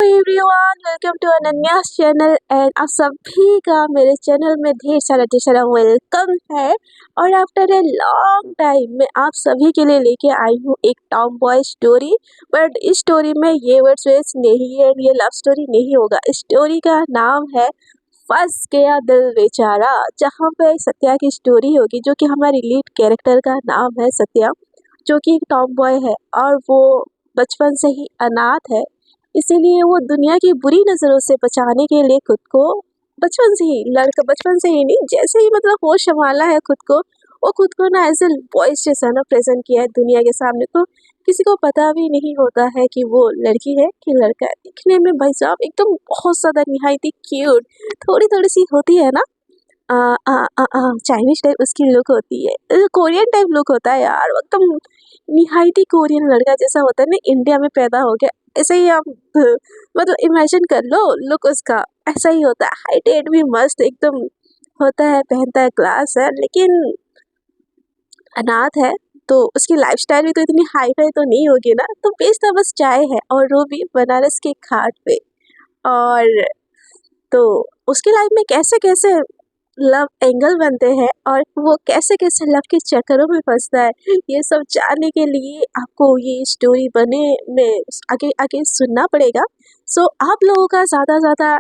Everyone, welcome to Ananya's channel and आप सभी का मेरे चैनल में ढेर सारा वेलकम है। और आफ्टर ए लॉन्ग टाइम मैं आप सभी के लिए लेके आई हूँ एक टॉम बॉय स्टोरी। बट इस स्टोरी में ये वर्ड्स नहीं है, ये लव स्टोरी नहीं होगा। इस स्टोरी का नाम है फंस गया दिल बेचारा, जहाँ पे सत्या की स्टोरी होगी, जो कि हमारी लीड कैरेक्टर का नाम है सत्या, जो कि एक टॉम बॉय है और वो बचपन से ही अनाथ है। इसीलिए वो दुनिया की बुरी नज़रों से बचाने के लिए खुद को बचपन से ही नहीं, जैसे ही मतलब होश संभाला है खुद को, वो खुद को ना एज ए बॉयज जैसा ना प्रेजेंट किया है दुनिया के सामने। तो किसी को पता भी नहीं होता है कि वो लड़की है कि लड़का है। दिखने में भाई साहब एकदम बहुत ज़्यादा निहायती क्यूट, थोड़ी थोड़ी सी होती है ना चाइनीज टाइप उसकी लुक होती है, कोरियन टाइप लुक होता है यार, एकदम निहायती कोरियन लड़का जैसा होता है ना, इंडिया में पैदा हो गया ऐसे ही आप मतलब इमेजिन कर लो लुक उसका ऐसा ही होता है। हाइट भी मस्त एकदम होता है, पहनता है, क्लास है, लेकिन अनाथ है। तो उसकी लाइफस्टाइल भी तो इतनी हाई फाई तो नहीं होगी ना। तो बेचता बस चाय है और वो भी बनारस के घाट पे। और तो उसकी लाइफ में कैसे कैसे लव एंगल बनते हैं और वो कैसे कैसे लव के चक्करों में फंसता है, ये सब जानने के लिए आपको ये स्टोरी बने में आगे आगे सुनना पड़ेगा। सो आप लोगों का ज़्यादा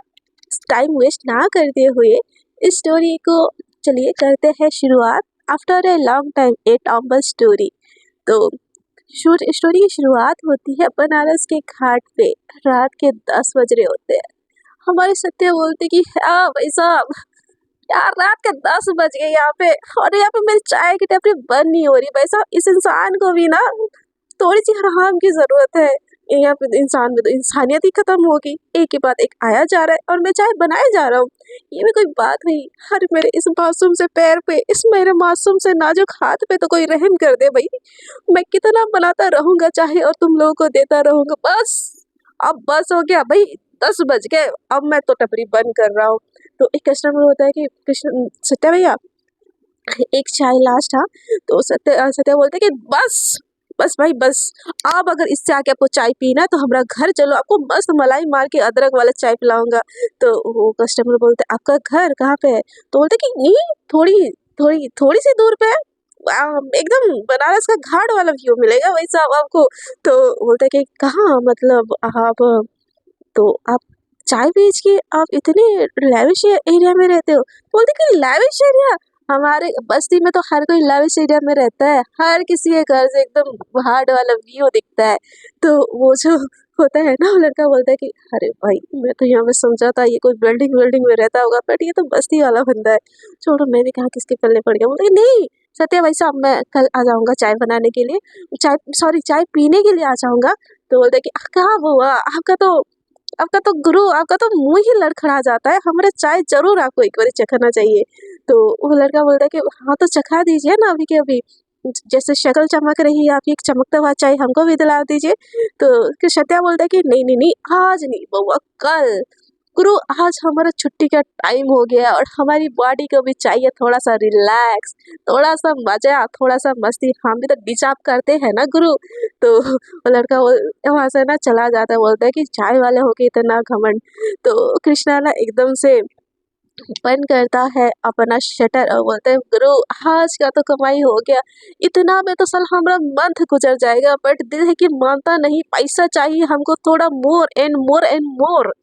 टाइम वेस्ट ना करते हुए इस स्टोरी को चलिए करते हैं शुरुआत। After a long time a tumble story. तो स्टोरी की शुरुआत होती है बनारस के घाट पे। रात के 10 बज रहे होते हैं। हमारे सत्य बोलते कि हाँ भाई साहब, यार रात के 10 बज गए यहाँ पे, और यहाँ पे मेरी चाय की टपरी बंद नहीं हो रही। भाई साहब इस इंसान को भी ना थोड़ी सी आराम की जरूरत है। यहाँ पे इंसान में तो इंसानियत ही खत्म होगी। एक के बाद एक आया जा रहा है और मैं चाय बनाए जा रहा हूँ, ये भी कोई बात नहीं। हर मेरे इस मासूम से पैर पे, इस मेरे मासूम से नाजुक हाथ पे तो कोई रहम कर दे भाई। मैं कितना बनाता रहूंगा चाहे और तुम लोगों को देता रहूंगा। बस अब बस हो गया भाई, 10 बज गए, अब मैं तो टपरी बंद कर रहा हूँ। तो एक कस्टमर होता है कि कृष्ण सत्या भैया एक चाय लास्ट। हाँ, तो सत्या बोलते कि बस भाई बस, आप अगर इससे आके आपको चाय पीना है तो हमारा घर चलो, आपको मस्त मलाई मार के अदरक वाला चाय पिलाऊंगा। तो वो कस्टमर बोलते आपका घर कहाँ पे है? तो बोलते कि नहीं, थोड़ी थोड़ी थोड़ी सी दूर पे है, एकदम बनारस का घाट वाला व्यू मिलेगा वैसा आपको। तो बोलते कि कहाँ, मतलब आप, तो आप चाय बेच के आप इतने लैविश एरिया में रहते हो? बोलते कि लैविश एरिया, हमारे बस्ती में तो हर कोई लैविश एरिया में रहता है, हर किसी के घर से एकदम पहाड़ वाला व्यू दिखता है। तो वो जो होता है ना, वो लड़का बोलता है कि अरे भाई मैं तो यहाँ पे समझा था ये कोई बिल्डिंग बिल्डिंग में रहता होगा, बट ये तो बस्ती वाला बंदा है। छोड़ो, मैं भी कहा किसके पल्ले पड़ गया। बोलते नहीं सत्या भाई साहब, मैं कल आ जाऊंगा चाय बनाने के लिए, चाय पीने के लिए आ जाऊंगा। तो बोलते कि कहाँ हुआ आपका तो गुरु, आपका तो मुंह ही लड़खड़ा जाता है, हमारे चाय जरूर आपको एक बार चखना चाहिए। तो वो लड़का बोलता है कि हाँ तो चखा दीजिए ना अभी के अभी, जैसे शक्ल चमक रही है आपकी, एक चमकता हुआ चाय हमको भी दिला दीजिए। तो फिर सत्या बोलता है कि नहीं, आज नहीं बउआ, कल। गुरु आज हमारा छुट्टी का टाइम हो गया और हमारी बॉडी को भी चाहिए थोड़ा सा रिलैक्स, थोड़ा सा मजा, थोड़ा सा मस्ती, हम भी तो डिजर्व करते हैं ना गुरु। तो वो लड़का वहां से ना चला जाता है, बोलता है कि चाय वाले होके इतना घमंड। तो कृष्णा ना एकदम से बंद करता है अपना शटर और बोलते हैं गुरु आज का तो कमाई हो गया, इतना में तो साल हमारा मंथ गुजर जाएगा, बट दिल है कि मानता नहीं, पैसा चाहिए हमको, थोड़ा more and more and more.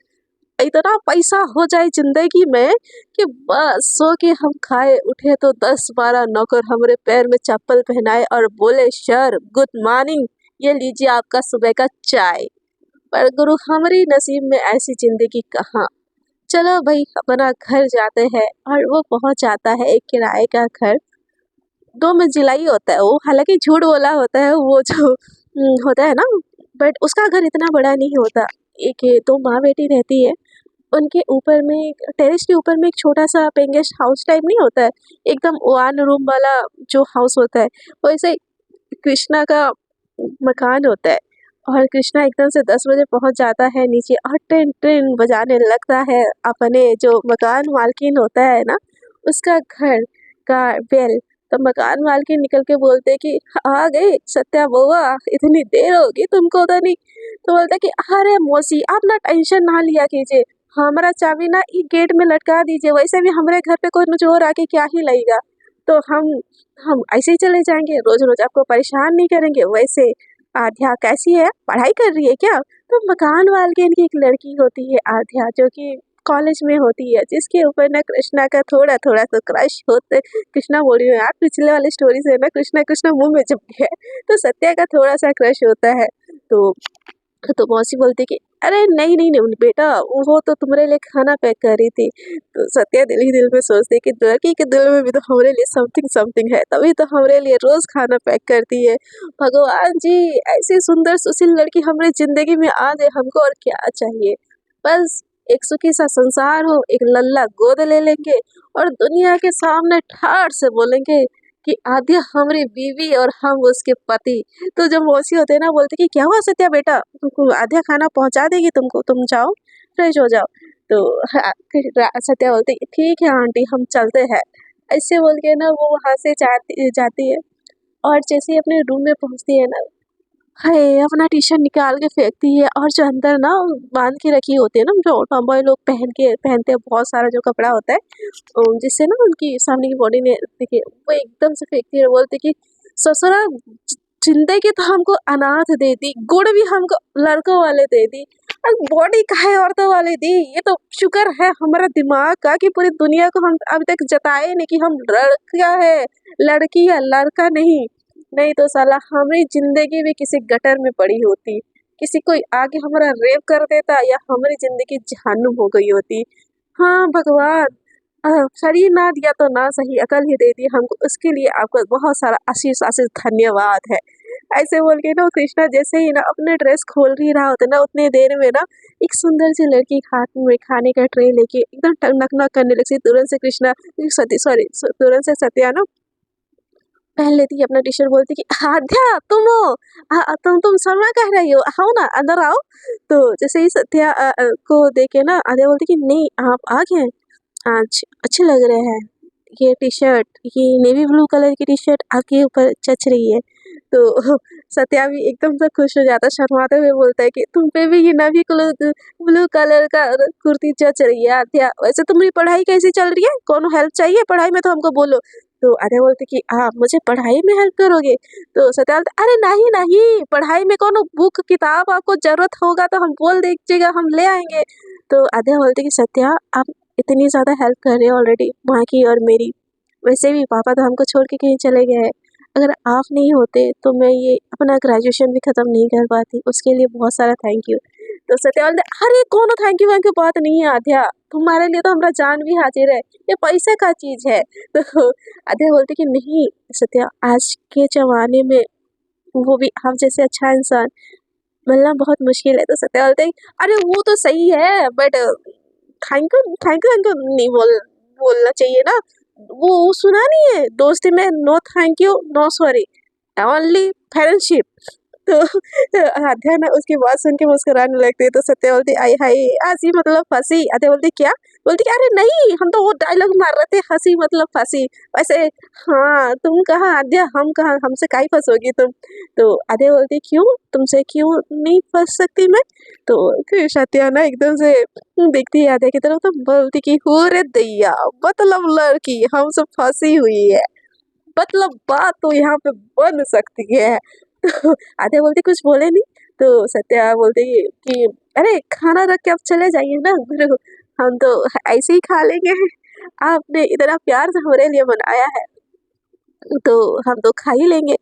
इतना पैसा हो जाए जिंदगी में कि बस सो के हम खाए उठे तो 10-12 नौकर हमारे पैर में चप्पल पहनाए और बोले सर गुड मॉर्निंग, ये लीजिए आपका सुबह का चाय। पर गुरु हमारी नसीब में ऐसी जिंदगी कहाँ। चलो भाई अपना घर जाते हैं। और वो पहुंच जाता है एक किराए का घर, 2 मंजिला ही होता है वो, हालांकि झूठ बोला होता है वो जो होता है ना, बट उसका घर इतना बड़ा नहीं होता। एक 2 माँ बेटी रहती है, उनके ऊपर में टेरेस के ऊपर में एक छोटा सा पेंगेस्ट हाउस टाइप नहीं होता है, एकदम 1 रूम वाला जो हाउस होता है, वैसे कृष्णा का मकान होता है। और कृष्णा एकदम से 10 बजे पहुंच जाता है नीचे और टिन टिन बजाने लगता है। अपने जो मकान मालकिन होता है ना, उसका घर का बेल। तो मकान मालकिन निकल के बोलते कि आ गई सत्या बउआ, इतनी देर होगी तुमको तो नहीं। तो बोलता कि अरे मौसी आप ना टेंशन ना लिया कीजिए, हमारा चाबी ना ई गेट में लटका दीजिए, वैसे भी हमारे घर पे कोई चोर आके क्या ही लेगा, तो हम ऐसे ही चले जाएंगे, रोज रोज आपको परेशान नहीं करेंगे। वैसे आध्या कैसी है, पढ़ाई कर रही है क्या? तो मकान मालकिन की एक लड़की होती है आध्या, जो कि कॉलेज में होती है, जिसके ऊपर ना कृष्णा का थोड़ा थोड़ा तो क्रश होते। कृष्णा बोल रही हूँ यार, पिछले वाली स्टोरी से ना कृष्णा कृष्णा मुंह में चुप गया है, तो सत्या का थोड़ा सा क्रश होता है। तो मौसी बोलती कि अरे नहीं नहीं नहीं बेटा, वो तो तुम्हारे लिए खाना पैक कर रही थी। तो सत्या दिल ही दिल में सोचती कि लड़की के दिल में भी तो हमारे लिए समथिंग समथिंग है, तभी तो हमारे लिए रोज खाना पैक करती है। भगवान जी, ऐसी सुंदर सुशील लड़की हमारी जिंदगी में आ जाए, हमको और क्या चाहिए। बस एक सुखी सा संसार हो, एक लल्ला गोद ले लेंगे और दुनिया के सामने ठाठ से बोलेंगे कि आध्या हमारी बीवी और हम उसके पति। तो जो मौसी होते हैं ना, बोलते कि क्या हुआ सत्या बेटा, तुमको आध्या खाना पहुंचा देगी तुमको, तुम जाओ फ्रेश हो जाओ। तो सत्या बोलती ठीक है आंटी, हम चलते हैं। ऐसे बोल के ना वो वहां से जाती है, और जैसे ही अपने रूम में पहुंचती है ना, हाय अपना टी शर्ट निकाल के फेंकती है, और जो अंदर ना बांध के रखी होती है ना, जो टॉमबॉय लोग पहनते हैं बहुत सारा जो कपड़ा होता है, जिससे ना उनकी सामने की बॉडी ने देखिए, वो एकदम से फेंकती है, बोलती कि ससुरा जिंदगी तो हमको अनाथ दे दी, गुड़ भी हमको लड़कों वाले दे दी, और बॉडी काहे औरतों वाले दी। ये तो शुक्र है हमारा दिमाग का कि पूरी दुनिया को हम अभी तक जताए नहीं कि हम लड़का है, लड़की है, लड़का नहीं। नहीं तो साला हमारी जिंदगी भी किसी गटर में पड़ी होती, किसी कोई आके हमारा रेप कर देता, या हमारी जिंदगी जहन्नुम हो गई होती। हाँ भगवान, शरीर ना दिया तो ना सही अकल ही दे दी हमको, उसके लिए आपका बहुत सारा आशीष आशीष धन्यवाद है। ऐसे बोल के ना कृष्णा जैसे ही ना अपने ड्रेस खोल ही रहा होता ना, उतने देर में ना एक सुंदर सी लड़की हाथ में खाने का ट्रे लेके एकदम नकनक करने लगी। तुरंत से कृष्णा तुरंत से सत्या ना पहन लेती है अपना टी शर्ट, बोलती कि आध्या तुम हो, तुम शर्मा कह रही हो, आओ ना अंदर आओ। तो जैसे ही सत्या को देखे ना, आध्या बोलती कि नहीं आप आ गए, आज अच्छे लग रहे हैं, ये टी शर्ट, ये नेवी ब्लू कलर की टी शर्ट आपके ऊपर जच रही है। तो सत्या भी एकदम से खुश हो जाता है, शर्माते हुए बोलता है कि तुम पे भी ये नेवी ब्लू कलर का कुर्ती जच रही है आध्या। वैसे तुम्हारी पढ़ाई कैसी चल रही है, कौन हेल्प चाहिए पढ़ाई में तो हमको बोलो। तो आध्या बोलती कि आप मुझे पढ़ाई में हेल्प करोगे। तो सत्या बोलता अरे नहीं नहीं, पढ़ाई में कौन बुक किताब आपको जरूरत होगा तो हम बोल दीजिएगा, हम ले आएंगे। तो आध्या बोलती कि सत्या आप इतनी ज़्यादा हेल्प कर रहे हो ऑलरेडी, माँ की और मेरी, वैसे भी पापा तो हमको छोड़ के कहीं चले गए हैं, अगर आप नहीं होते तो मैं ये अपना ग्रेजुएशन भी ख़त्म नहीं कर पाती, उसके लिए बहुत सारा थैंक यू। तो सत्या बोलते अरे कौन थैंक यू वैंक यू बात नहीं है आध्या, तुम्हारे लिए तो हमारा जान भी हाजिर है, ये पैसे का चीज़ है। तो आध्या बोलते कि नहीं सत्या, आज के ज़माने में वो भी आप जैसे अच्छा इंसान मिलना बहुत मुश्किल है। तो सत्या बोलते अरे वो तो सही है, बट थैंक यू नहीं बोलना चाहिए ना, वो सुना नहीं है दोस्ती में, no thank you no sorry, only friendship. तो आध्या ना उसकी बात सुन के मुस्कुराने लगती है। तो सत्या बोलती आई हाय हंसी मतलब फंसी। आध्या बोलती क्या, बोलती अरे नहीं हम तो वो डायलॉग मार रहे थे, हंसी मतलब फंसी। वैसे हाँ तुम कहाँ आध्या, हम कहाँ, हमसे काहे फंसोगी तुम। तो आध्या बोलती क्यों, तुमसे क्यों नहीं फंस सकती मैं। तो फिर सत्या ना एकदम से देखती है आध्या की तरफ, तो बोलती कि हो रे दैया, मतलब लड़की हमसे फंसी हुई है, मतलब बात तो यहाँ पे बन सकती है। तो आध्या बोलती कुछ बोले नहीं। तो सत्या बोलती कि अरे खाना रख के आप चले जाइए ना, हम तो ऐसे ही खा लेंगे, आपने इतना प्यार से हमारे लिए बनाया है तो हम तो खा ही लेंगे।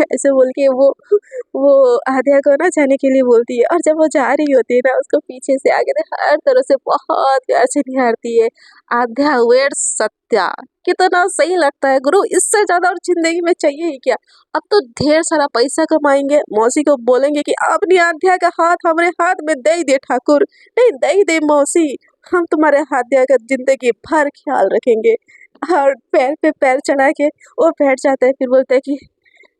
ऐसे बोल के वो आध्या को ना जाने के लिए बोलती है, और जब वो जा रही होती है ना, उसको पीछे से आगे से हर तरह से बहुत प्यार से निहारती है। आध्या वेड सत्या, कितना सही लगता है गुरु, इससे ज्यादा और जिंदगी में चाहिए ही क्या। अब तो ढेर सारा पैसा कमाएंगे, मौसी को बोलेंगे कि अपनी आध्या का हाथ हमारे हाथ में दे दे ठाकुर, नहीं दे दे मौसी, हम तुम्हारे आध्या का जिंदगी भर ख्याल रखेंगे। और पैर पे पैर चढ़ा के वो बैठ जाते हैं, फिर बोलते हैं कि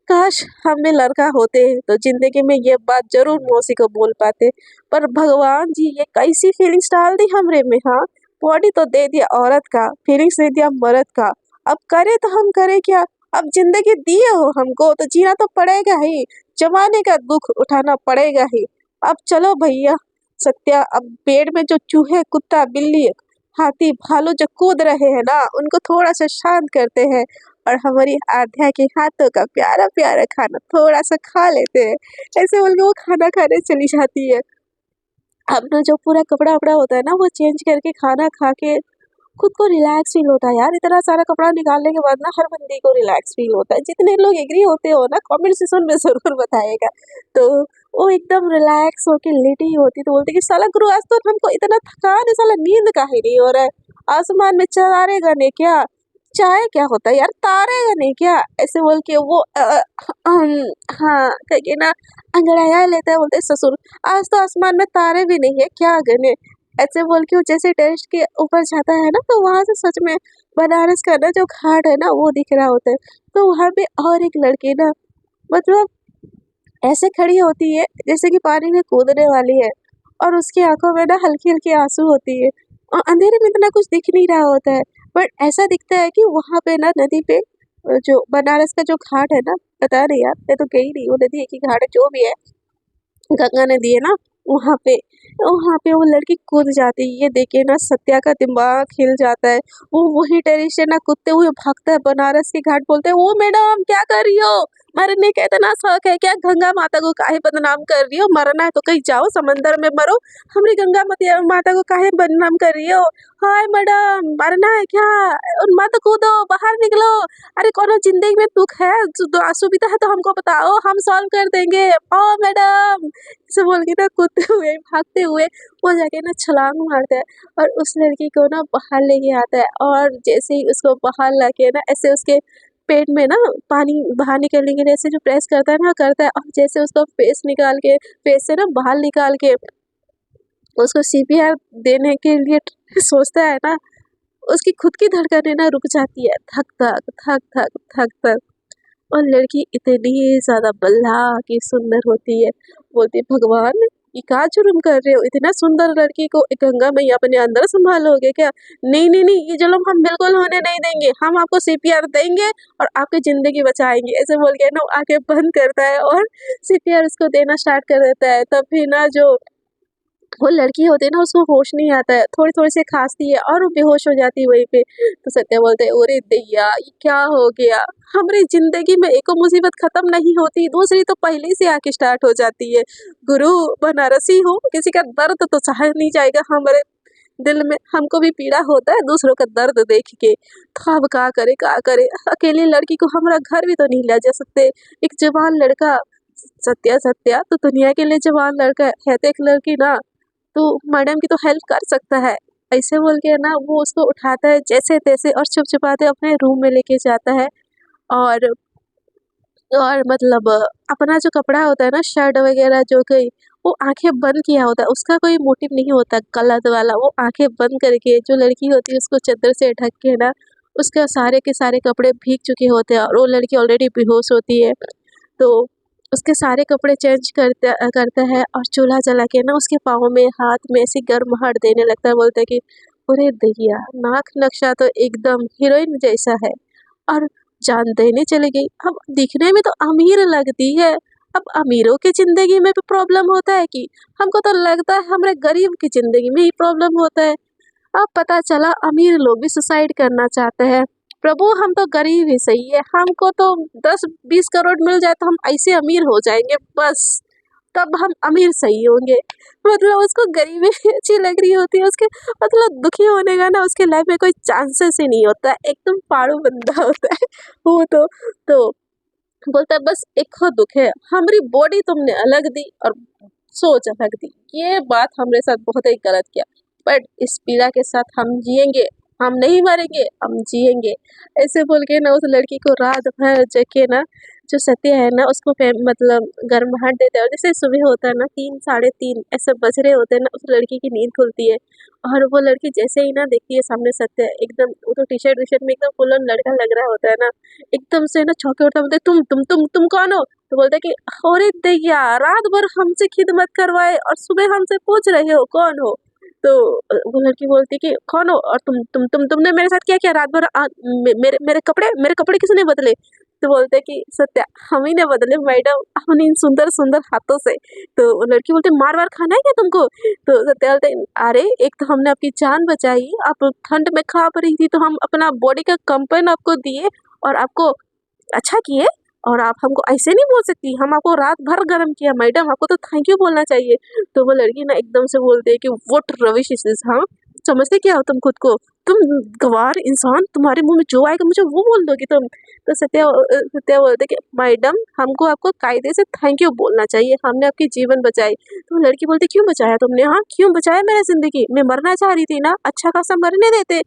काश हम में लड़का होते तो जिंदगी में ये बात जरूर मौसी को बोल पाते, पर भगवान जी ये कैसी फीलिंग्स डाल दी हमरे में। हाँ बॉडी तो दे दिया औरत का, फीलिंग्स दे दिया मर्द का, अब करे तो हम करे क्या, अब जिंदगी दिए हो हमको तो जीना तो पड़ेगा ही, जमाने का दुख उठाना पड़ेगा ही। अब चलो भैया सत्या, अब पेड़ में जो चूहे, कुत्ता, बिल्ली, हाथी, भालू जो कूद रहे हैं ना, उनको थोड़ा सा शांत करते हैं और हमारी आध्या के हाथों का प्यारा प्यारा खाना थोड़ा सा खा लेते हैं। ऐसे बोल के वो खाना खाने चली जाती है। अपना जो पूरा कपड़ा वपड़ा होता है ना, वो चेंज करके खाना खा के खुद को रिलैक्स फील होता है यार। इतना सारा कपड़ा निकालने के बाद ना हर बंदी को रिलैक्स फील होता है। जितने लोग एग्री होते हो ना, कमेंट सेक्शन में जरूर बताएगा। तो वो एकदम रिलैक्स होके लेटी होती तो बोलती कि साला गुरु आज तो हमको इतना थकान है, साला नींद काहे नहीं हो रहा है, आसमान में तारे गने क्या, चाहे क्या होता है यार, तारे गने क्या, ऐसे बोल के वो हाँ कह के ना अंगड़ाया लेता है। बोलते ससुर आज तो आसमान में तारे भी नहीं है, क्या गने, ऐसे बोल के वो जैसे टेरेस के ऊपर जाता है ना, तो वहां से सच में बनारस का ना जो घाट है ना वो दिख रहा होता है। तो वहां पे और एक लड़की ना, मतलब ऐसे खड़ी होती है जैसे कि पानी में कूदने वाली है, और उसकी आंखों में ना हल्की हल्की आंसू होती है, और अंधेरे में इतना कुछ दिख नहीं रहा होता है, बट ऐसा दिखता है कि वहां पे ना नदी पे जो बनारस का जो घाट है ना, पता नहीं यार, मैं तो गई नहीं, वो नदी एक ही घाट है जो भी है, गंगा नदी है ना, वहाँ पे वो लड़की कूद जाती है। ये देख के ना सत्या का दिमाग हिल जाता है। वो वही टेरेस से ना कूदते हुए भागता है बनारस के घाट, बोलते है ओ मैडम क्या कर रही हो, मरने का इतना शौक है क्या, गंगा माता को काहे बदनाम कर रही हो, मरना है तो कहीं जाओ समंदर में मरो, हमारी गंगा माता को काहे बदनाम कर रही हो, हाय मैडम मरना है क्या, और मत कूदो बाहर निकलो, अरे कोनो जिंदगी में दुख है, असुविधा है तो हमको बताओ, हम सॉल्व कर देंगे, ओ मैडम, ऐसे बोल के ना कूदते हुए भागते हुए वो जाके ना छलांग मारता है, और उस लड़की को ना बाहर लेके आता है, और जैसे ही उसको बाहर लाके ना ऐसे उसके पेट में ना पानी बाहर निकलने के लिए ऐसे जो प्रेस करता है ना, करता है, और जैसे उसको फेस से ना बाहर निकाल के उसको सीपीआर देने के लिए सोचता है ना, उसकी खुद की धड़कनें ना रुक जाती है, धक धक धक धक धक धक, और लड़की इतनी ज्यादा बल्ला की सुंदर होती है। बोलती भगवान ये क्या जुर्म कर रहे हो, इतना सुंदर लड़की को एक गंगा मैया अपने अंदर संभालोगे क्या, नहीं नहीं नहीं, ये जुल्म हम बिल्कुल होने नहीं देंगे, हम आपको सीपीआर देंगे और आपकी जिंदगी बचाएंगे, ऐसे बोल के ना वो आके बंद करता है और सीपीआर उसको देना स्टार्ट कर देता है। तब भी ना जो वो लड़की होती है ना, उसको होश नहीं आता है, थोड़ी थोड़ी सी खांसती है और वो बेहोश हो जाती है वहीं पे। तो सत्या बोलते है अरे दैया ये क्या हो गया, हमारी जिंदगी में एक मुसीबत खत्म नहीं होती, दूसरी तो पहले से आके स्टार्ट हो जाती है। गुरु बनारसी हो, किसी का दर्द तो सहा नहीं जाएगा, हमारे दिल में हमको भी पीड़ा होता है दूसरों का दर्द देख के, तो अब का करे, अकेली लड़की को हमारा घर भी तो नहीं ले जा सकते, एक जवान लड़का, सत्या सत्या तो दुनिया के लिए जवान लड़का है, तो एक लड़की ना, तो मैडम की तो हेल्प कर सकता है, ऐसे बोल के ना वो उसको उठाता है जैसे तैसे और छुप-छुपाते अपने रूम में लेके जाता है। और मतलब अपना जो कपड़ा होता है ना, शर्ट वगैरह जो कोई, वो आँखें बंद किया होता है, उसका कोई मोटिव नहीं होता गलत वाला, वो आँखें बंद करके जो लड़की होती है उसको चद्दर से ढक के ना, उसका सारे के सारे कपड़े भीग चुके होते हैं और वो लड़की ऑलरेडी बेहोश होती है। तो उसके सारे कपड़े चेंज करता है और चूल्हा जला के ना उसके पाँव में, हाथ में ऐसी गर्माहट देने लगता है, बोलता है कि अरे दैया नाक नक्शा तो एकदम हीरोइन जैसा है, और जान देने चली गई। अब दिखने में तो अमीर लगती है, अब अमीरों की जिंदगी में भी प्रॉब्लम होता है कि, हमको तो लगता है हमारे गरीब की जिंदगी में ही प्रॉब्लम होता है। अब पता चला अमीर लोग भी सुसाइड करना चाहते हैं। प्रभु हम तो गरीब ही सही है, हमको तो 10-20 करोड़ मिल जाए तो हम ऐसे अमीर हो जाएंगे बस, तब हम अमीर सही होंगे। मतलब उसको गरीबी भी अच्छी लग रही होती है, उसके मतलब दुखी होने का ना उसके लाइफ में कोई चांसेस ही नहीं होता है, एकदम पाड़ू बंदा होता है वो तो बोलता है बस एक हो दुख है, हमारी बॉडी तुमने अलग दी और सोच अलग दी, ये बात हमारे साथ बहुत ही गलत किया, बट इस पीड़ा के साथ हम जिएंगे, हम नहीं मरेंगे, हम जिएंगे, ऐसे बोल के ना उस लड़की को रात भर जगे ना, जो सत्य है ना उसको मतलब गर्माहट देते हैं, और जैसे सुबह होता है ना 3-3:30 ऐसे बज रहे होते हैं ना, उस लड़की की नींद खुलती है, और वो लड़की जैसे ही ना देखती है सामने सत्य, एकदम वो तो टी शर्ट में एकदम फुल ऑन लड़का लग रहा होता है ना, एकदम से ना चौंके उठता, बोलते तुम कौन हो, तो बोलते कि अरे दैया रात भर हमसे खिदमत करवाए और सुबह हमसे पूछ रहे हो कौन हो, तो वो लड़की बोलती कि कौन हो और तुमने मेरे साथ क्या किया रात भर मेरे कपड़े किसने बदले। तो बोलते हैं कि सत्या हम ही ने बदले मैडम अपने इन सुंदर सुंदर हाथों से। तो वो लड़की बोलते मार वार खाना है क्या तुमको। तो सत्या बोलते अरे एक तो हमने आपकी जान बचाई, आप ठंड में कांप रही थी तो हम अपना बॉडी का कंपन आपको दिए और आपको अच्छा किए, और आप हमको ऐसे नहीं बोल सकती, हम आपको रात भर गर्म किया मैडम, आपको तो थैंक यू बोलना चाहिए। तो वो लड़की ना एकदम से बोलते है कि व्हाट रविश इज दिस, हाँ समझते क्या हो तुम खुद को, तुम गवार इंसान, तुम्हारे मुंह में जो आएगा मुझे वो बोल दोगी तुम। तो सत्या बोलते कि मैडम हमको आपको कायदे से थैंक यू बोलना चाहिए, हमने आपकी जीवन बचाई। तो लड़की बोलती क्यों बचाया तुमने, हाँ क्यों बचाया मेरा जिंदगी, मैं मरना चाह रही थी ना, अच्छा खासा मरने देते।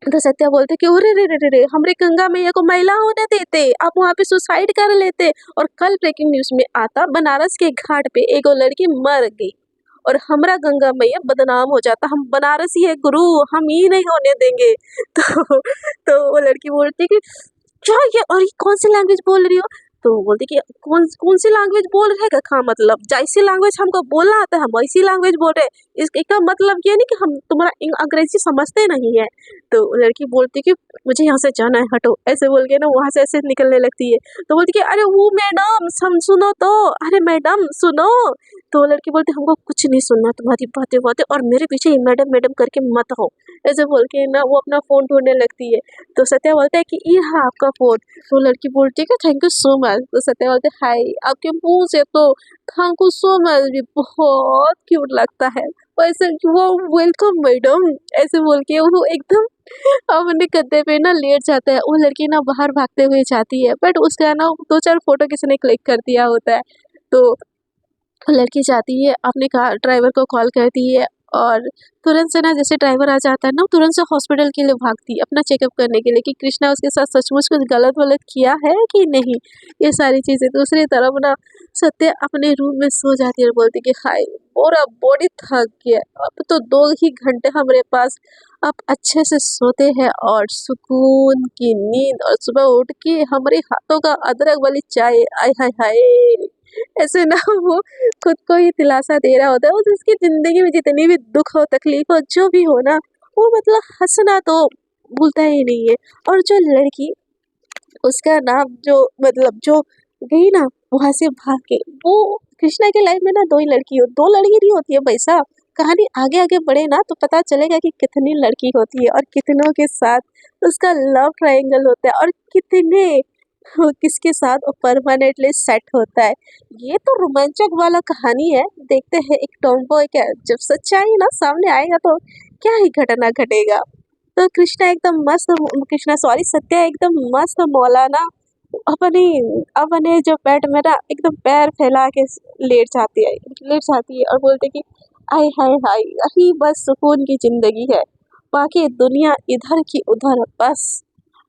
तो सत्या बोलते कि अरे रे रे रे रे हमरे गंगा मैया को मैला होने देते, आप वहाँ पे सुसाइड कर लेते। और कल ब्रेकिंग न्यूज में आता बनारस के घाट पे एगो लड़की मर गई और हमरा गंगा मैया बदनाम हो जाता, हम बनारसी है गुरु, हम ही नहीं होने देंगे। तो वो लड़की बोलती कि क्या ये और ये कौन सी लैंग्वेज बोल रही हो। तो बोलती कि कौन कौन सी लैंग्वेज बोल रहे का हाँ मतलब जैसी लैंग्वेज हमको बोलना आता है हम वैसी लैंग्वेज बोल रहे हैं, इसका मतलब ये नहीं कि हम तुम्हारा अंग्रेजी समझते नहीं है। तो लड़की बोलती कि मुझे यहाँ से जाना है हटो, ऐसे बोल के ना वहाँ से ऐसे निकलने लगती है। तो बोलती कि अरे वो मैडम सुनो तो, अरे मैडम सुनो। तो लड़की बोलती हमको कुछ नहीं सुनना तुम्हारी बातें बातें, और मेरे पीछे मैडम मैडम करके मत हो, ऐसे बोल के ना वो अपना फोन ढूंढने लगती है। तो सत्या बोलता है कि ये हाँ आपका फोन। तो लड़की बोलती है कि थैंक यू सो मच। तो सत्या बोलते हाय, आपके मुंह से तो थैंक यू सो मच भी बहुत क्यूट लगता है, वैसे वो वेलकम मैडम, ऐसे बोल के वो एकदम अपने गद्दे पे ना लेट जाता है। वो लड़की ना बाहर भागते हुए जाती है, बट उसका ना 2-4 फोटो किसी ने क्लिक कर दिया होता है। तो लड़की जाती है अपने कार ड्राइवर को कॉल करती है और तुरंत से ना जैसे ड्राइवर आ जाता है ना तुरंत से हॉस्पिटल के लिए भागती है अपना चेकअप करने के लिए कि कृष्णा उसके साथ सचमुच कुछ गलत वलत किया है कि नहीं, ये सारी चीज़ें। दूसरी तरफ ना सत्या अपने रूम में सो जाती है और बोलती कि हाय पूरा बॉडी थक गया, अब तो 2 ही घंटे हमारे पास, अब अच्छे से सोते हैं और सुकून की नींद, और सुबह उठ के हमारे हाथों का अदरक वाली चाय, आय हाय हाय, ऐसे ना वो खुद को ही दिलासा दे रहा होता है। और उसकी ज़िंदगी में जितनी भी दुख हो, तकलीफ हो, जो भी हो ना, वो मतलब हँसना तो भूलता ही नहीं है। और जो लड़की उसका नाम जो मतलब जो गई ना वहाँ से भाग के, वो कृष्णा के लाइफ में ना 2 ही लड़की हो, 2 लड़की नहीं होती है भाई साहब। कहानी आगे आगे बढ़े ना तो पता चलेगा कि कितनी लड़की होती है और कितनों के साथ उसका लव ट्रायंगल होता है और कितने किसके साथ परमानेंटली सेट होता है। ये तो रोमांचक वाला कहानी है, देखते हैं एक टॉमबॉय का जब सच्चाई ना सामने आएगा तो क्या ही घटना घटेगा। तो कृष्णा सॉरी सत्या एकदम मस्त मौलाना अपनी अपने जो बेड में ना एकदम पैर फैला के लेट जाती है और बोलते कि आय हाय हाय यही बस सुकून की जिंदगी है, बाकी दुनिया इधर की उधर, बस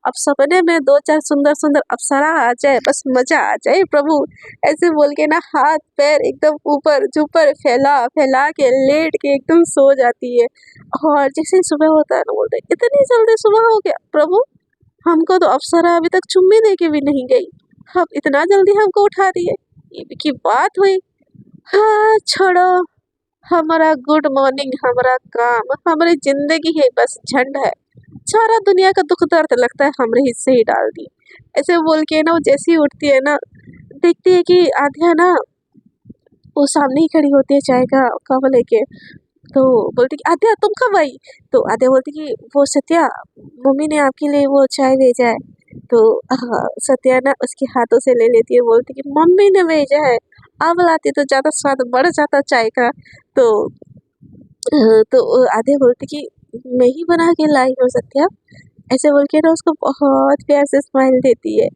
अब सपने में 2-4 सुंदर सुंदर अप्सरा आ जाए, बस मजा आ जाए प्रभु, ऐसे बोल के ना हाथ पैर एकदम ऊपर ऊपर फैला फैला के लेट के एकदम सो जाती है। और जैसे ही सुबह होता है ना बोलते हैं, इतनी जल्दी सुबह हो गया प्रभु, हमको तो अप्सरा अभी तक चुम्मी दे के भी नहीं गई, अब इतना जल्दी हमको उठा दिए, ये भी की बात हुई। हाँ छोड़ो, हमारा गुड मॉर्निंग हमारा काम हमारी जिंदगी है बस झंड है, सारा दुनिया का दुख दर्द लगता है हमरे हिस्से ही डाल दी, ऐसे बोल के ना वो जैसी उठती है ना देखती है कि आध्या ना वो सामने ही खड़ी होती है चाय का कप लेके। तो बोलती कि आद्या तुम कब आई। तो आद्या बोलती कि वो सत्या मम्मी ने आपके लिए वो चाय भेजा है। तो सत्या ना उसके हाथों से ले लेती है, बोलती कि मम्मी ने भेजा है, आप लाती तो ज़्यादा स्वाद बढ़ जाता चाय का। तो आद्या बोलती कि मैं ही बना के लाई हूँ सत्या, ऐसे बोल के ना उसको बहुत प्यार से स्माइल देती है।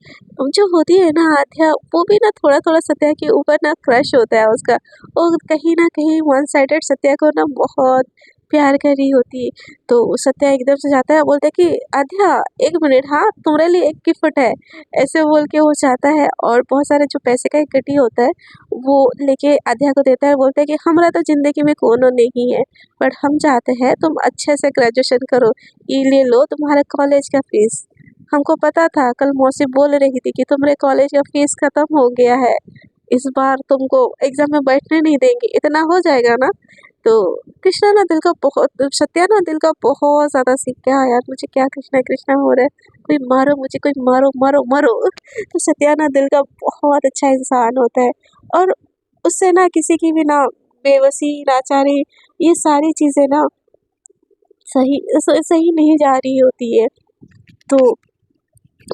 जो होती है ना आध्या वो भी ना थोड़ा थोड़ा सत्या के ऊपर ना क्रश होता है उसका, और कहीं ना कहीं वन साइडेड सत्या को ना बहुत प्यार कर रही होती है। तो सत्या एकदम से जाता है, बोलता है कि आध्या 1 मिनट, हाँ तुम्हारे लिए एक गिफ्ट है, ऐसे बोल के वो जाता है और बहुत सारे जो पैसे का एक गड्डी होता है वो लेके आध्या को देता है, बोलता है कि हमारा तो जिंदगी में कोनो नहीं है, बट हम चाहते हैं तुम अच्छे से ग्रेजुएशन करो, ये ले लो तुम्हारे कॉलेज का फीस। हमको पता था, कल मौसी बोल रही थी कि तुम्हारे कॉलेज का फीस खत्म हो गया है, इस बार तुमको एग्जाम में बैठने नहीं देंगे, इतना हो जाएगा ना। तो कृष्णा ना दिल का बहुत, सत्या ना दिल का बहुत ज़्यादा सीख गया यार, मुझे क्या कृष्णा कृष्णा हो रहा है, कोई मारो मुझे, कोई मारो मारो मारो। तो सत्या ना दिल का बहुत अच्छा इंसान होता है, और उससे ना किसी की भी ना बेबसी, लाचारी, ये सारी चीज़ें ना सही नहीं जा रही होती है। तो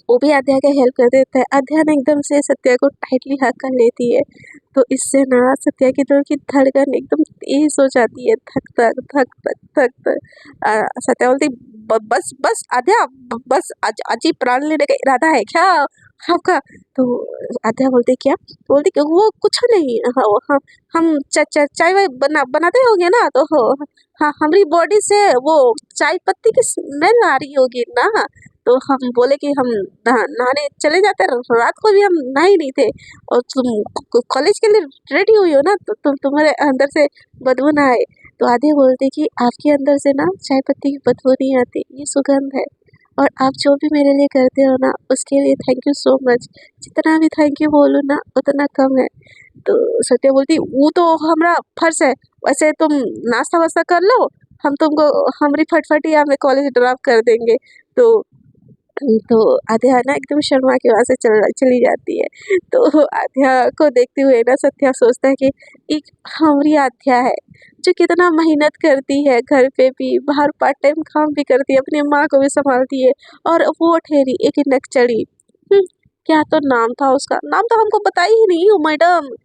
वो भी अध्या का हेल्प कर देता है। अध्या ना एकदम से सत्या को टाइटली हग कर लेती है, तो इससे ना सत्या की दिल की धड़कन एकदम तेज हो जाती है, धक धक धक धक धक धक। सत्या बोलती, बस बस अध्या, बस आज आज ही प्राण लेने का इरादा है क्या आपका? तो अध्या बोलती क्या? बोलती कि वो कुछ नहीं, हाँ, हम चाय वाय बनाते होंगे ना, तो हाँ, हमारी बॉडी से वो चाय पत्ती की स्मेल आ रही होगी ना, तो हम बोले कि हम नहाने चले जाते, रात को भी हम नहा ही नहीं थे, और तुम कॉलेज के लिए रेडी हुई हो ना, तो तुम्हारे अंदर से बदबू ना आए। तो आधे बोलते कि आपके अंदर से ना चाय पत्ती की बदबू नहीं आती, ये सुगंध है, और आप जो भी मेरे लिए करते हो ना, उसके लिए थैंक यू सो मच। जितना भी थैंक यू बोलूँ ना उतना कम है। तो सत्या बोलती, वो तो हमारा फर्ज है, वैसे तुम नाश्ता वास्ता कर लो, हम तुमको हमारी फटफटी में कॉलेज ड्रॉप कर देंगे। तो तो आध्या ना एकदम शर्मा के वहाँ से चली जाती है। तो आध्या को देखते हुए ना सत्या सोचता है कि एक हमारी आध्या है, जो कितना मेहनत करती है, घर पे भी, बाहर पार्ट टाइम काम भी करती है, अपनी माँ को भी संभालती है, और वो ठहरी एक नक्चड़ी। क्या तो नाम था उसका, नाम तो हमको बताई ही नहीं हो मैडम।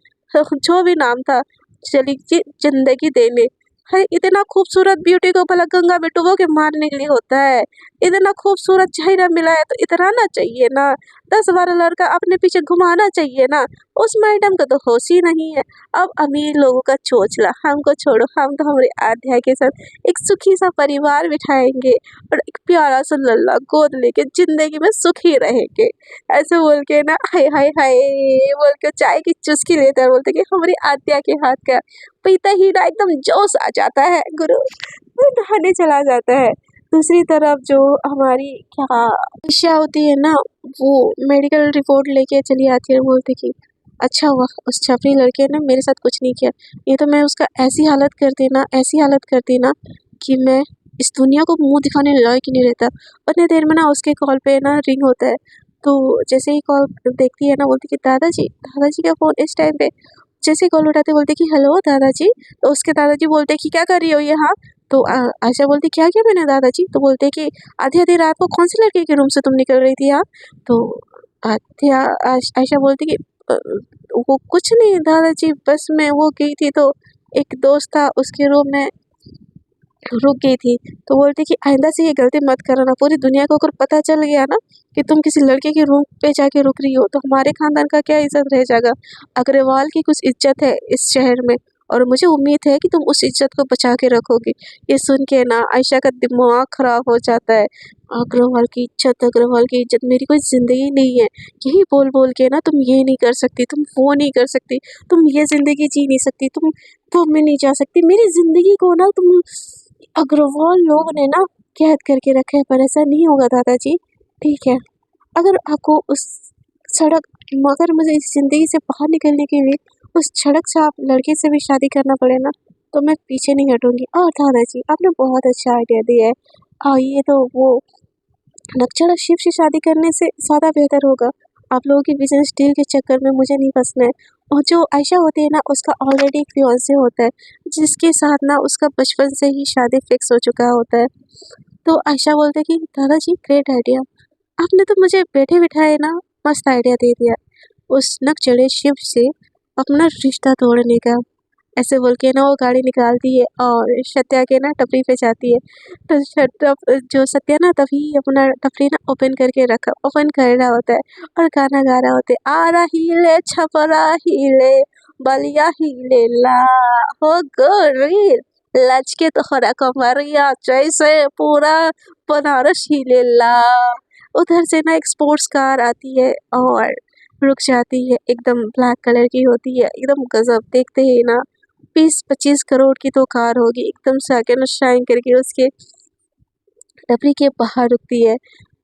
जो भी नाम था, चली जिंदगी देने। है, इतना खूबसूरत ब्यूटी को भला गंगा में डुबो के मारने के लिए होता है? इतना खूबसूरत चेहरा मिला है तो इतराना चाहिए ना, 10-12 लड़का अपने पीछे घुमाना चाहिए ना। उस मैडम को तो होश ही नहीं है। अब अमीर लोगों का चोचला हमको छोड़ो, हम तो हमारे आध्या के साथ एक सुखी सा परिवार बिठाएंगे, और एक प्यारा सा लल्ला गोद लेके जिंदगी में सुखी रहेंगे। ऐसे बोल के ना, हाय हाय हाय बोल के चाय की चुस्की लेता है, बोलते कि हमारी आध्या के हाथ का पीते ही ना एकदम जोश आ जाता है गुरु, वो नहाने चला जाता है। दूसरी तरफ जो हमारी क्या ईशा होती है ना, वो मेडिकल रिपोर्ट लेके चली आती है, बोलती कि अच्छा हुआ उस छपरी लड़के ने मेरे साथ कुछ नहीं किया, ये तो मैं उसका ऐसी हालत करती ना, ऐसी हालत करती ना, कि मैं इस दुनिया को मुंह दिखाने लायक ही नहीं रहता। उतने देर में ना उसके कॉल पे ना रिंग होता है, तो जैसे ही कॉल देखती है ना, बोलती कि दादाजी का फ़ोन इस टाइम पे। जैसे ही कॉल उठाते बोलते कि हेलो दादाजी, तो उसके दादाजी बोलते कि क्या कर रही हो यहाँ? तो आयशा बोलती क्या किया मैंने दादाजी? तो बोलते कि आधी-आधी रात को कौन से लड़के के रूम से तुम निकल रही थी यहाँ? तो आध्या आयशा बोलती कि अ, वो कुछ नहीं दादाजी, बस मैं वो गई थी तो एक दोस्त था उसके रूम में रुक गई थी। तो बोलती कि आइंदा से ये गलती मत करना, पूरी दुनिया को अगर पता चल गया ना कि तुम किसी लड़के के रूम पे जाके रुक रही हो, तो हमारे खानदान का क्या इज्जत रह जाएगा? अग्रवाल की कुछ इज्जत है इस शहर में, और मुझे उम्मीद है कि तुम उस इज्जत को बचा के रखोगी। ये सुन के ना आयशा का दिमाग खराब हो जाता है। अग्रवाल की इज्जत, मेरी कोई ज़िंदगी नहीं है। यही बोल-बोल के ना तुम ये नहीं कर सकती, तुम वो नहीं कर सकती, तुम ये ज़िंदगी जी नहीं सकती, तुम वो में नहीं जा सकती। मेरी ज़िंदगी को ना तुम अग्रवाल लोग ने ना कैद करके रखा है, पर ऐसा नहीं होगा दादाजी, ठीक है? अगर आपको उस सड़क मगर मुझे इस ज़िंदगी से बाहर निकलने के लिए उस सड़क से आप लड़के से भी शादी करना पड़े ना, तो मैं पीछे नहीं हटूँगी। और दादाजी आपने बहुत अच्छा आइडिया दिया है। ये तो वो नक्सल शिव से शादी करने से ज़्यादा बेहतर होगा। आप लोगों की बिज़नेस डील के चक्कर में मुझे नहीं फँसना है। और जो आयशा होती है ना, उसका ऑलरेडी एक फियांसे होता है, जिसके साथ ना उसका बचपन से ही शादी फिक्स हो चुका होता है। तो आयशा बोलती है कि दादाजी ग्रेट आइडिया, आपने तो मुझे बैठे-बिठाए ना मस्त आइडिया दे दिया, उस नकचढ़े शिव से अपना रिश्ता तोड़ने का। ऐसे बोल के ना वो गाड़ी निकालती है और सत्या के ना टपरी पे जाती है। तो जो सत्या ना तभी अपना टपरी ना ओपन कर रहा होता है, और गाना गा रहा होता है, आरा हिले छपरा हिले बलिया हिले ला हो गोरी लचके तोहरा कमरिया जैसे पूरा बनारस हिले ला। उधर से ना एक स्पोर्ट्स कार आती है और रुक जाती है, एकदम ब्लैक कलर की होती है, एकदम गजब। देखते ही ना 20-25 करोड़ की तो कार होगी, एकदम से आके ना शाइन करके उसके टपरी के बाहर रुकती है।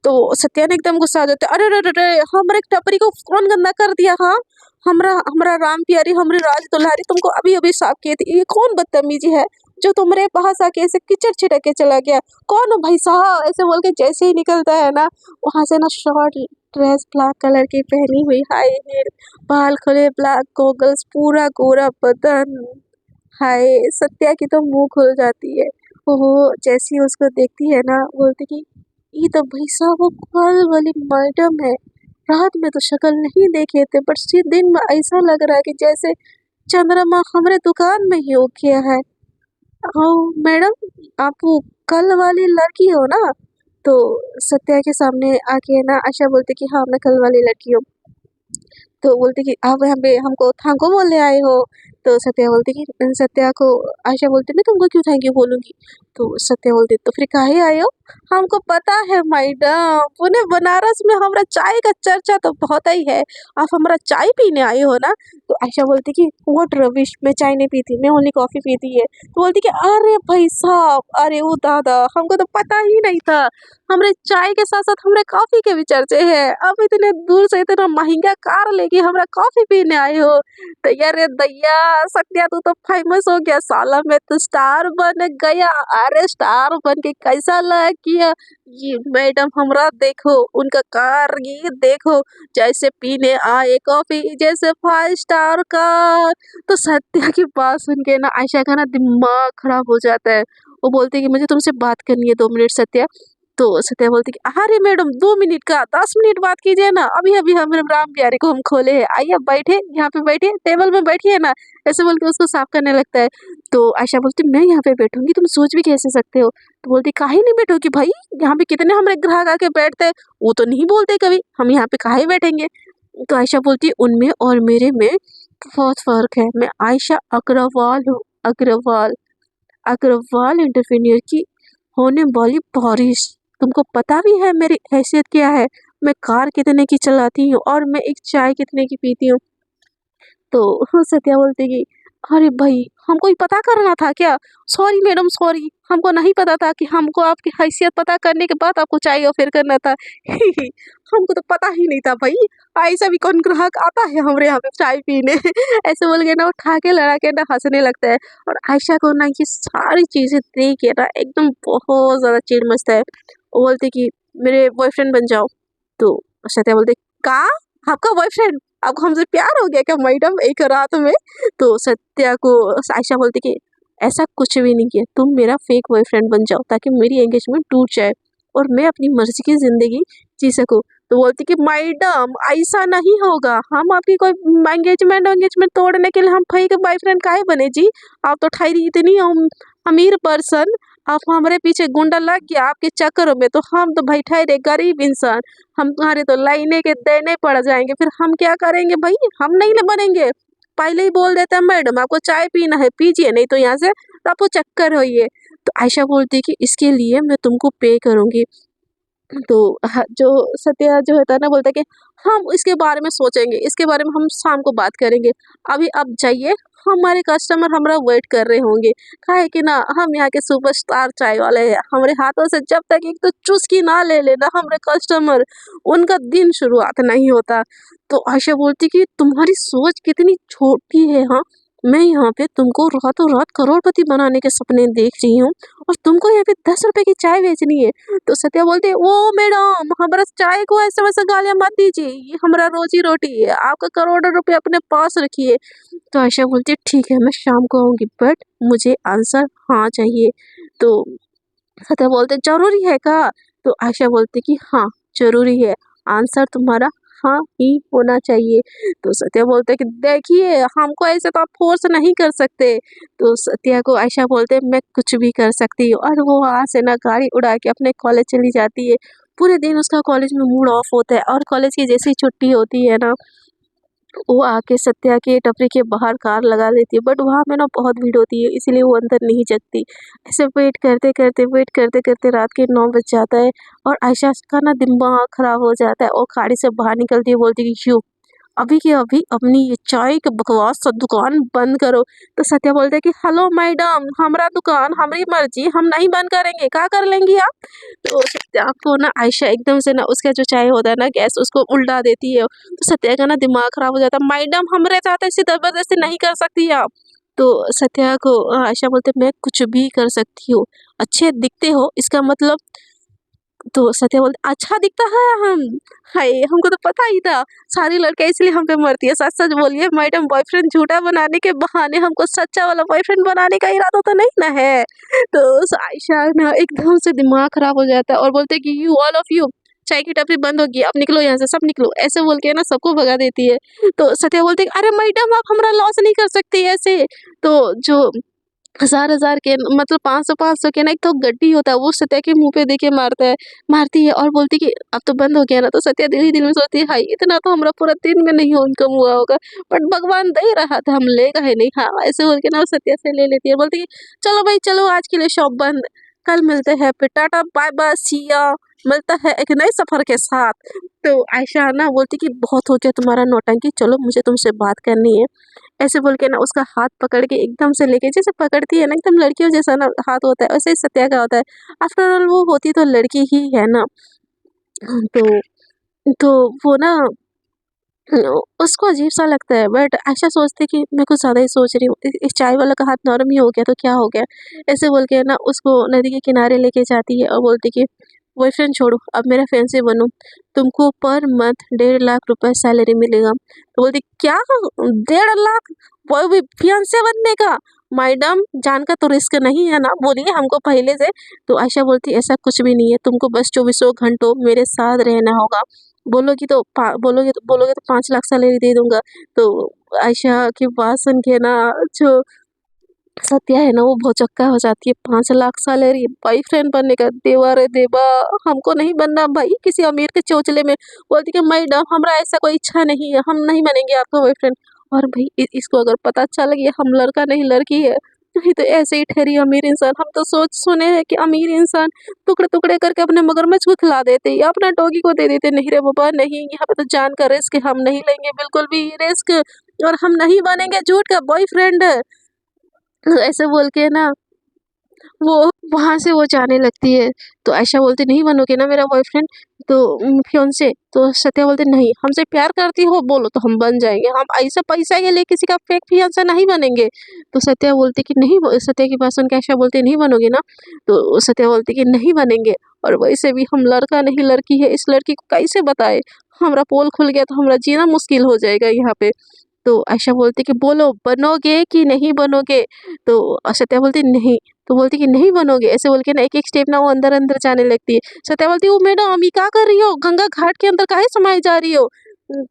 तो सत्या ने एकदम गुस्सा आ जाता है, अरे रे रे रे, हमारे टपरी को कौन गंदा कर दिया? हाँ, हमरा हमरा राम प्यारी, हमरी राज दुल्हारी तुमको अभी अभी साफ किए थे, ये कौन बदतमीजी है जो तुम्हारे पास आके ऐसे कीचड़ छिड़क के चला गया? कौन हो भाई साहब? ऐसे बोल के जैसे ही निकलता है ना, वहाँ से ना शॉर्ट ड्रेस ब्लैक कलर की पहनी हुई, हाई हील, बाल खुले, ब्लैक गॉगल्स, पूरा गोरा बदन। हाय, सत्या की तो मुंह खुल जाती है। ओहो, जैसी उसको देखती है ना, बोलती कि ये तो भाई साहब वो कल वाली मैडम है। रात में तो शक्ल नहीं देखे थे, पर दिन में ऐसा लग रहा है कि जैसे चंद्रमा हमारे दुकान में ही हो गया है। हाँ मैडम, आप वो कल वाली लड़की हो ना? तो सत्या के सामने आके ना आशा बोलती कि हाँ मैं कल वाली लड़की हूँ। तो बोलती कि आप यहाँ पे हमको थैंक यू बोलने आए हो? तो सत्या बोलती कि सत्या को आशा बोलती मैं तुमको क्यों थैंक यू बोलूँगी? तो सत्या बोलती तो फिर काहे आए हो? हमको पता है मैडम, पुणे बनारस में हमारा चाय का चर्चा तो बहुत ही है। आप हमारा चाय पीने आए हो ना? तो आशा बोलती कि व्हाट रविश, मैं चाय नहीं पीती, मैं ओनली कॉफ़ी पीती है। तो बोलती कि अरे भाई साहब, अरे वो दादा, हमको तो पता ही नहीं था। हमरे चाय के साथ साथ हमरे कॉफ़ी के भी चर्चे हैं। अब इतने दूर से इतना महंगा कार लेके हमरा कॉफ़ी पीने आए हो। दैया रे दैया, सत्या तू तो फेमस हो गया, साला मैं तो स्टार बन गया। अरे स्टार बन के कैसा लग गया? ये मैडम हमरा देखो, उनका कार ये देखो, जैसे पीने आए कॉफ़ी जैसे 5 स्टार कार। तो सत्या की बात सुन के ना आयशा का ना दिमाग खराब हो जाता है। वो बोलती है कि मुझे तुमसे बात करनी है 2 मिनट सत्या। तो सत्या बोलती कि अरे मैडम 2 मिनट का 10 मिनट बात कीजिए ना, अभी-अभी हम राम प्यारे को हम खोले हैं। आइए बैठिए, यहाँ पे बैठिए, टेबल में बैठिए ना। ऐसे बोल के उसको साफ करने लगता है। तो आयशा बोलती मैं यहाँ पे बैठूँगी, तुम सोच भी कैसे सकते हो? तो बोलती काहे नहीं बैठोगी भाई? यहाँ पे कितने हमारे ग्राहक आके बैठते हैं, वो तो नहीं बोलते कभी, हम यहाँ पे काहे बैठेंगे? तो आयशा बोलती उनमें और मेरे में बहुत फ़र्क है। मैं आयशा अग्रवाल हूँ, अग्रवाल। अग्रवाल एंटरप्रेन्योर की होने वाली बारिश। तुमको पता भी है मेरी हैसियत क्या है? मैं कार कितने की चलाती हूँ और मैं एक चाय कितने की पीती हूँ। तो सत्या बोलती कि अरे भाई, हमको ही पता करना था क्या? सॉरी मैडम सॉरी, हमको नहीं पता था कि हमको आपकी हैसियत पता करने के बाद आपको चाय ऑफर करना था। हमको तो पता ही नहीं था भाई, ऐसा भी कौन ग्राहक आता है हमारे यहाँ पे चाय पीने। ऐसे बोल के ना वो ठाके लड़ा के ना हंसने लगता है। और आयशा को ना ये सारी चीज़ें देख के ना एकदम बहुत ज़्यादा चिढ़ मचता है। वो बोलती कि मेरे बॉयफ्रेंड बन जाओ। तो सत्या बोलते का? आपका बॉयफ्रेंड? आपको हमसे प्यार हो गया क्या मैडम एक रात में? तो सत्या को आयशा बोलती कि ऐसा कुछ भी नहीं है, तुम मेरा फेक बॉयफ्रेंड बन जाओ ताकि मेरी एंगेजमेंट टूट जाए और मैं अपनी मर्जी की ज़िंदगी जी सकूँ। तो बोलती कि मैडम ऐसा नहीं होगा, हम आपकी कोई एंगेजमेंट एंगेजमेंट तोड़ने के लिए हम फेक बॉयफ्रेंड काहे बने जी? आप तो ठहरी इतनी अमीर पर्सन, आप हमारे पीछे गुंडा लग गया आपके चक्करों में, तो हम तो भाई ठहरे गरीब इंसान, हम तुम्हारे तो लाइने के देने पड़ जाएंगे, फिर हम क्या करेंगे भाई? हम नहीं ना बनेंगे। पहले ही बोल देते हैं मैडम आपको चाय पीना है पीजिए, नहीं तो यहाँ से रफू चक्कर होइए। तो आयशा बोलती कि इसके लिए मैं तुमको पे करूँगी। तो जो सत्या जो होता है ना बोलता है कि हम इसके बारे में सोचेंगे, इसके बारे में हम शाम को बात करेंगे। अभी आप जाइए, हमारे कस्टमर हमारा वेट कर रहे होंगे। काहे कि ना हम यहाँ के सुपरस्टार चाय वाले हैं। हमारे हाथों से जब तक एक तो चुस्की ना ले लेना हमारे कस्टमर, उनका दिन शुरुआत नहीं होता। तो आयशा बोलती कि तुम्हारी सोच कितनी छोटी है हाँ? मैं यहाँ पे तुमको रातों रात करोड़पति बनाने के सपने देख रही हूँ और तुमको यहाँ पे 10 रुपए की चाय बेचनी है। तो सत्या बोलते ओ मैडम हमारा चाय को ऐसे वैसे गालियाँ मत दीजिए, ये हमारा रोजी रोटी है, आपका करोड़ों रुपए अपने पास रखिए। तो आयशा बोलती है ठीक है मैं शाम को आऊँगी, बट मुझे आंसर हाँ चाहिए। तो सत्या बोलते जरूरी है का? तो आयशा बोलती कि हाँ जरूरी है, आंसर तुम्हारा हाँ ही होना चाहिए। तो सत्या बोलते कि देखिए हमको ऐसे तो आप फोर्स नहीं कर सकते। तो सत्या को आयशा बोलते मैं कुछ भी कर सकती हूँ और वो वहाँ से ना गाड़ी उड़ा के अपने कॉलेज चली जाती है। पूरे दिन उसका कॉलेज में मूड ऑफ होता है और कॉलेज की जैसी छुट्टी होती है ना, वो आके सत्या के टपरी के बाहर कार लगा देती है, बट वहाँ पे ना बहुत भीड़ होती है इसीलिए वो अंदर नहीं सकती। ऐसे वेट करते करते रात के 9 बज जाता है और आयशा का ना दिमाग खराब हो जाता है और गाड़ी से बाहर निकलती है, बोलती है कि यू अभी के अभी अपनी ये चाय के बकवास सा दुकान बंद करो। तो सत्या बोलते है कि हेलो मैडम हमारा दुकान हमारी मर्जी, हम नहीं बंद करेंगे, क्या कर लेंगी आप? तो सत्या को ना आयशा एकदम से ना उसका जो चाय होता है ना गैस उसको उल्टा देती है। तो सत्या का ना दिमाग खराब हो जाता है, मैडम हमारे साथ ऐसी जबरदस्ती नहीं कर सकती आप। तो सत्या को आयशा बोलते मैं कुछ भी कर सकती हूँ, अच्छे दिखते हो इसका मतलब। तो सत्या बोलते अच्छा दिखता है हम, हाय हमको तो पता ही था, सारी लड़कियां इसलिए हम पे मरती है। सच सच बोलिए मैडम, बॉयफ्रेंड झूठा बनाने के बहाने हमको सच्चा वाला बॉयफ्रेंड बनाने का इरादा तो नहीं ना है। तो आयशा ना एकदम से दिमाग खराब हो जाता है और बोलते कि यू ऑल ऑफ यू, चाय की टपरी बंद होगी, अब निकलो यहाँ से, सब निकलो, ऐसे बोल के ना सबको भगा देती है। तो सत्या बोलते अरे मैडम आप हमारा लॉस नहीं कर सकती ऐसे। तो जो हज़ार-हज़ार के मतलब 500-500 के ना एक तो गड्डी होता है, वो सत्या के मुँह पे देके मारती है और बोलती कि अब तो बंद हो गया ना। तो सत्या दिल ही दिल में सोचती है हाय इतना तो हमारा पूरा दिन में नहीं इनकम हुआ होगा, बट भगवान दे रहा था, हम ले गए नहीं। हाँ, ऐसे बोल के ना वो सत्या से ले लेती है, बोलती है चलो भाई चलो आज के लिए शॉप बंद, कल मिलते हैं फिर, टाटा बाय बाय सी या, मिलता है एक नए सफ़र के साथ। तो आयशा ना बोलती कि बहुत हो गया तुम्हारा नौटंकी, चलो मुझे तुमसे बात करनी है। ऐसे बोल के ना उसका हाथ पकड़ के एकदम से लेके, जैसे पकड़ती है ना एकदम लड़कियों जैसा ना हाथ होता है, वैसे ही सत्या का होता है। आफ्टर ऑल वो होती तो लड़की ही है ना। तो तो वो ना उसको अजीब सा लगता है, बट आयशा सोचती कि मैं कुछ ज़्यादा ही सोच रही हूँ, इस चाय वाला का हाथ नरम ही हो गया तो क्या हो गया। ऐसे बोल के ना उसको नदी के किनारे लेके जाती है और बोलती कि बॉयफ्रेंड छोड़ो, अब मेरा फैंसी बनो, तुमको पर मंथ 1.5 लाख रुपए सैलरी मिलेगा। तो बोलती क्या, 1.5 लाख, वो भी फियांसे बनने का। मैडम जान का तो रिस्क नहीं है ना, बोलिए हमको पहले से। तो आयशा बोलती ऐसा कुछ भी नहीं है, तुमको बस 24 घंटों मेरे साथ रहना होगा, बोलोगे तो 5 लाख सैलरी दे दूंगा। तो आयशा की बात सुन के ना जो सत्या है ना वो भौचक्का हो जाती है। 5 लाख सैलरी, बॉयफ्रेंड बनने का, देवा रे देवा, हमको नहीं बनना भाई किसी अमीर के चोचले में। बोलती कि मैडम हमरा ऐसा कोई इच्छा नहीं है, हम नहीं बनेंगे आपका बॉयफ्रेंड। और भाई इसको अगर पता चल गया हम लड़का नहीं लड़की है, नहीं तो ऐसे ही ठहरी अमीर इंसान। हम तो सोच सुने हैं कि अमीर इंसान टुकड़े टुकड़े करके अपने मगरमच्छ को खिला देते या अपना डॉगी को दे देते। नहीं रे बाबा नहीं, यहाँ पे तो जान का रिस्क हम नहीं लेंगे, बिल्कुल भी रिस्क, और हम नहीं बनेंगे झूठ का बॉयफ्रेंड। ऐसे बोल के ना वो वहाँ से वो जाने लगती है। तो आयशा बोलती नहीं बनोगे ना मेरा बॉयफ्रेंड, तो फियांसे। तो सत्या बोलते नहीं, हमसे प्यार करती हो बोलो तो हम बन जाएंगे, हम ऐसा पैसा के लिए किसी का फेक फियांसा नहीं बनेंगे। तो सत्या बोलती कि नहीं, सत्या की बात सुन के आयशा बोलती नहीं बनोगे ना। तो सत्या बोलती कि नहीं बनेंगे, और वैसे भी हम लड़का नहीं लड़की है, इस लड़की को कैसे बताए, हमारा पोल खुल गया तो हमारा जीना मुश्किल हो जाएगा यहाँ पे। तो आयशा बोलती कि बोलो बनोगे कि नहीं बनोगे। तो सत्या बोलती नहीं। तो बोलती कि नहीं बनोगे, ऐसे बोल के ना एक एक स्टेप ना वो अंदर अंदर जाने लगती है। सत्या बोलती ओ मैडम ये क्या कर रही हो, गंगा घाट के अंदर काहे समाई जा रही हो।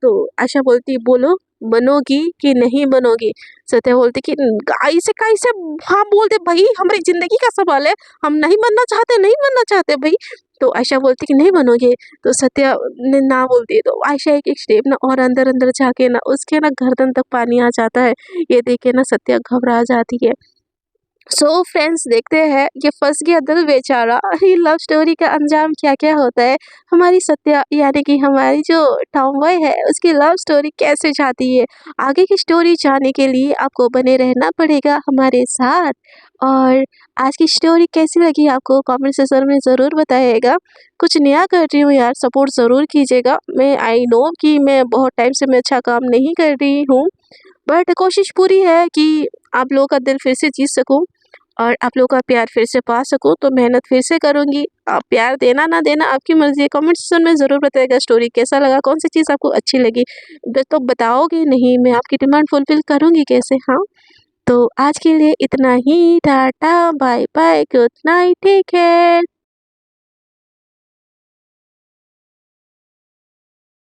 तो आयशा बोलती बोलो बनोगी कि नहीं बनोगी। सत्या बोलती कि ऐसे कैसे, हाँ बोल दे भाई, हमारी जिंदगी का सवाल है, हम नहीं बनना चाहते नहीं बनना चाहते भाई। तो आयशा बोलती कि नहीं बनोगे। तो सत्या ने ना बोलती है। तो आयशा एक एक स्टेप ना और अंदर अंदर जाके ना उसके ना गर्दन तक पानी आ जाता है। ये देख के ना सत्या घबरा जाती है। सो फ्रेंड्स देखते हैं ये फंस गया दिल बेचारा, ये लव स्टोरी का अंजाम क्या क्या होता है, हमारी सत्या यानी कि हमारी जो टॉम बॉय है उसकी लव स्टोरी कैसे जाती है। आगे की स्टोरी जानने के लिए आपको बने रहना पड़ेगा हमारे साथ। और आज की स्टोरी कैसी लगी आपको कमेंट सेक्शन में ज़रूर बताइएगा। कुछ नया कर रही हूँ यार, सपोर्ट ज़रूर कीजिएगा। मैं आई नो कि मैं बहुत टाइम से मैं अच्छा काम नहीं कर रही हूँ, बट कोशिश पूरी है कि आप लोगों का दिल फिर से जीत सकूं और आप लोगों का प्यार फिर से पा सकूं। तो मेहनत फिर से करूंगी। आप प्यार देना ना देना आपकी मर्जी है। कमेंट सेक्शन में ज़रूर बताइएगा स्टोरी कैसा लगा, कौन सी चीज़ आपको अच्छी लगी। तो बताओगे नहीं, मैं आपकी डिमांड फुलफिल करूंगी कैसे। हाँ, तो आज के लिए इतना ही, tata bye bye good night take care.